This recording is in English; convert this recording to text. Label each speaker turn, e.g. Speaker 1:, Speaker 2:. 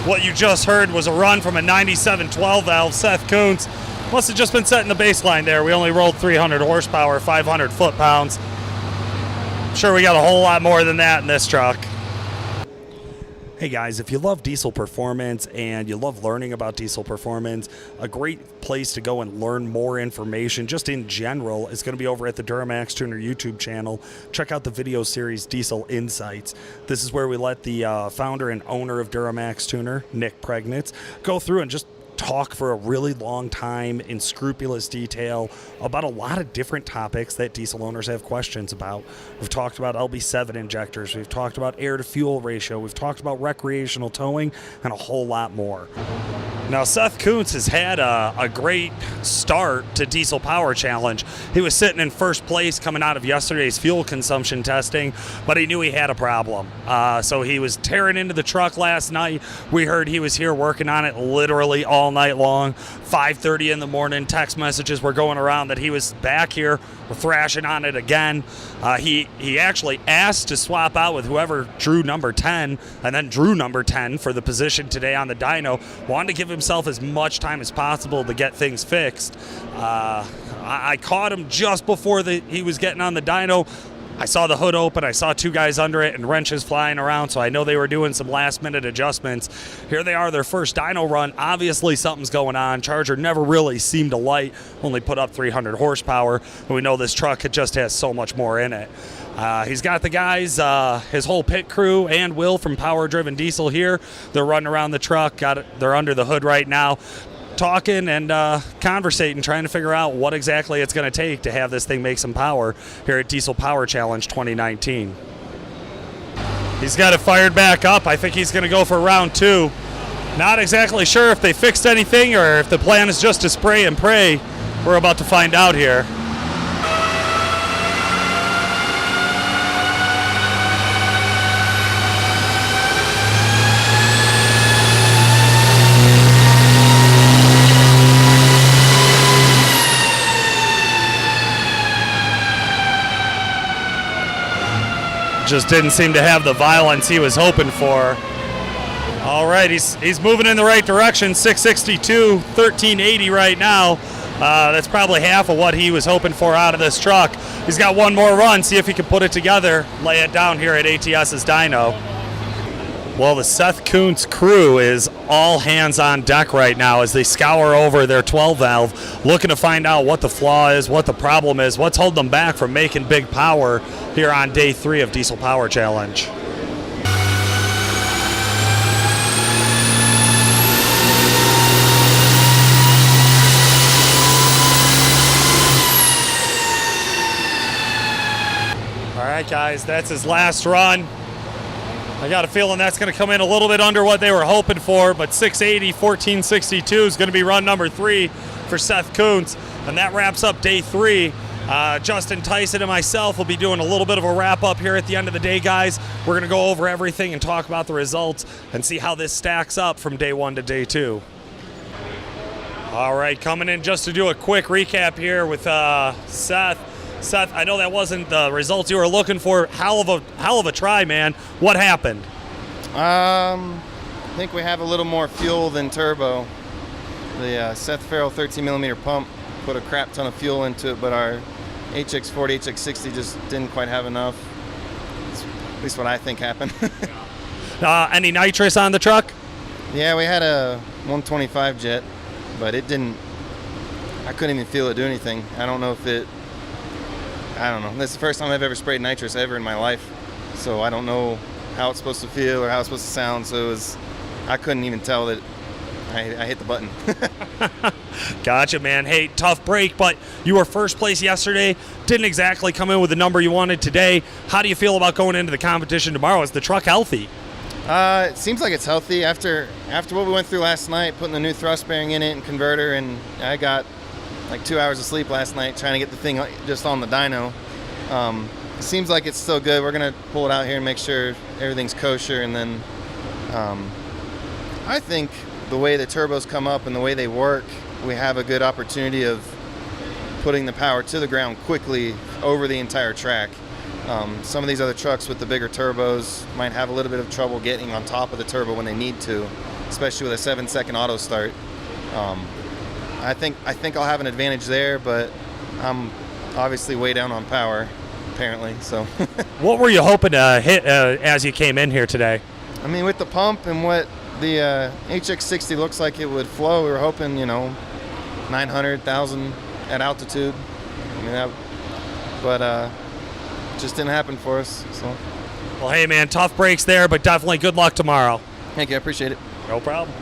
Speaker 1: What you just heard was a run from a 97 12 valve. Seth Kuntz must have just been setting the baseline there. We only rolled 300 horsepower, 500 foot-pounds. I'm sure we got a whole lot more than that in this truck. Hey guys, if you love diesel performance and you love learning about diesel performance, a great place to go and learn more information just in general is going to be over at the Duramax Tuner YouTube channel. Check out the video series Diesel Insights. This is where we let the founder and owner of Duramax Tuner, Nick Pregnitz, go through and just talk for a really long time in scrupulous detail about a lot of different topics that diesel owners have questions about. We've talked about LB7 injectors, we've talked about air to fuel ratio, we've talked about recreational towing, and a whole lot more. Now, Seth Kuntz has had a great start to Diesel Power Challenge. He was sitting in first place coming out of yesterday's fuel consumption testing, but he knew he had a problem. So he was tearing into the truck last night. We heard he was here working on it literally all night long. 5:30 in the morning, text messages were going around that he was back here. We're thrashing on it again. He actually asked to swap out with whoever drew number 10 and then drew number 10 for the position today on the dyno. Wanted to give himself as much time as possible to get things fixed. I caught him just before he was getting on the dyno. I saw the hood open, I saw two guys under it and wrenches flying around, so I know they were doing some last-minute adjustments. Here they are, their first dyno run. Obviously something's going on. Charger never really seemed to light, only put up 300 horsepower, and we know this truck just has so much more in it. He's got the guys, his whole pit crew and Will from Power Driven Diesel here. They're running around the truck, they're under the hood right now, talking and conversating, trying to figure out what exactly it's going to take to have this thing make some power here at Diesel Power Challenge 2019. He's got it fired back up. I think he's going to go for round 2. Not exactly sure if they fixed anything or if the plan is just to spray and pray. We're about to find out here. Just didn't seem to have the violence he was hoping for. All right, he's moving in the right direction. 662, 1380 right now. That's probably half of what he was hoping for out of this truck. He's got one more run, see if he can put it together, lay it down here at ATS's dyno. Well, the Seth Kuntz crew is all hands on deck right now as they scour over their 12 valve, looking to find out what the flaw is, what the problem is, what's holding them back from making big power here on day 3 of Diesel Power Challenge. All right, guys, that's his last run. I got a feeling that's going to come in a little bit under what they were hoping for, but 680, 1462 is going to be run number 3 for Seth Kuntz, and that wraps up day 3. Justin Tyson and myself will be doing a little bit of a wrap-up here at the end of the day, guys. We're going to go over everything and talk about the results and see how this stacks up from day 1 to day 2. All right, coming in just to do a quick recap here with Seth. Seth, I know that wasn't the results you were looking for. Hell of a try, man. What happened?
Speaker 2: I think we have a little more fuel than turbo. The Seth Farrell 13mm pump put a crap ton of fuel into it, but our HX40, HX60 just didn't quite have enough. That's at least what I think happened.
Speaker 1: Any nitrous on the truck?
Speaker 2: Yeah, we had a 125 jet, but it didn't. I couldn't even feel it do anything. I don't know. This is the first time I've ever sprayed nitrous ever in my life, so I don't know how it's supposed to feel or how it's supposed to sound. So I couldn't even tell that I hit the button.
Speaker 1: Gotcha, man. Hey, tough break, but you were first place yesterday. Didn't exactly come in with the number you wanted today. How do you feel about going into the competition tomorrow? Is the truck healthy?
Speaker 2: It seems like it's healthy after what we went through last night, putting the new thrust bearing in it and converter, and I got like 2 hours of sleep last night trying to get the thing just on the dyno. It seems like it's still good. We're going to pull it out here and make sure everything's kosher, and then I think the way the turbos come up and the way they work, we have a good opportunity of putting the power to the ground quickly over the entire track. Some of these other trucks with the bigger turbos might have a little bit of trouble getting on top of the turbo when they need to. especially with a 7-second auto start. I think I'll have an advantage there, but I'm obviously way down on power, apparently. So.
Speaker 1: What were you hoping to hit as you came in here today?
Speaker 2: I mean, with the pump and what the HX60 looks like it would flow, we were hoping, 900,000 at altitude. I mean, but just didn't happen for us. So.
Speaker 1: Well, hey, man, tough breaks there, but definitely good luck tomorrow.
Speaker 2: Thank you. I appreciate it.
Speaker 1: No problem.